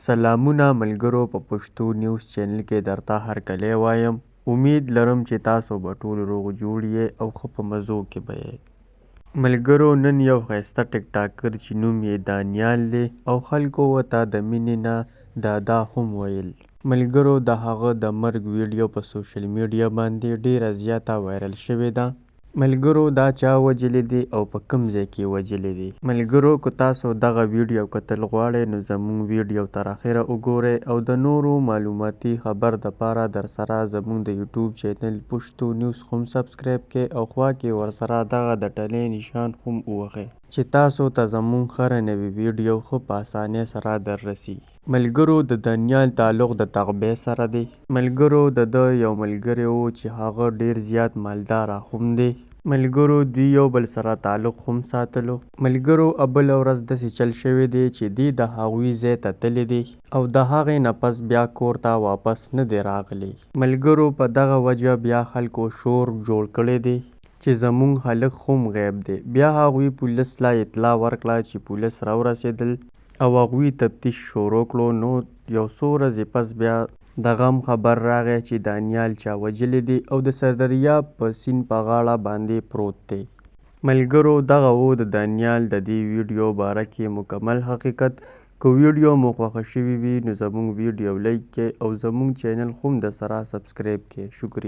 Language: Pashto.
سلامونه ملګرو، په پښتو نیوز چینل کې درته هرکلی وایم. امید لرم چې تاسو به ټول روغ جوړ یې او ښه په مزو کې به یې. ملګرو، نن یو ښایسته ټیک ټاکر چې نوم یې دانیال دی او خلکو ورته د مینې نه دادا هم ویل. ملګرو، د هغه د مرګ ویډیو په سوشل میډیا باندې ډیره زیاته وایرل شوې ده. ملګرو، دا چا وجلی دی او په کوم ځای کې وجلی دی؟ ملګرو، که تاسو دغه ویډیو کتل غواړئ نو زموږ ویډیو تر اخره وګورئ او د نورو معلوماتي خبر دپاره درسره زموږ د یوټیوب چینل پښتو نیوز هم سبسکرایب کړئ او خوا کې ورسره دغه د ټلۍ نشان هم ووهئ چې تاسو ته زموږ هره نوې ویډیو ښه په اسانۍ سره در رسي. ملګرو، د دانیال تعلق د تغبې سره دی. ملګرو، د ده یو ملګری و چې هغه ډیر زیات مالداره هم دی. ملګرو، دوی یو بل سره تعلق هم ساتلو. ملګرو، بله ورځ داسې چل شوی دی چې دی د هغوی ځای ته تللی دی او د هغې نه پس بیا کور ته واپس نه دی راغلی. ملګرو، په دغه وجه بیا خلکو شور جوړ کړی دی چې زموږ هلک هم غیب دی. بیا هغوی پولیس له اطلاع ورکړه چې پولیس راورسېدل او هغوی تفتیش شروع کړو. نو یو څو ورځې پس بیا د غم خبر راغی چې دانیال چا وجلی دی او د سردریاب په سیند په غاړه باندې پروت دی. ملګرو، دغه و د دانیال د دې ویډیو باره کې مکمل حقیقت. که ویډیو مو خوښه شوې وي نو زموږ ویډیو لایک کړئ او زموږ چینل هم درسره سبسکرایب کړئ. شکریه.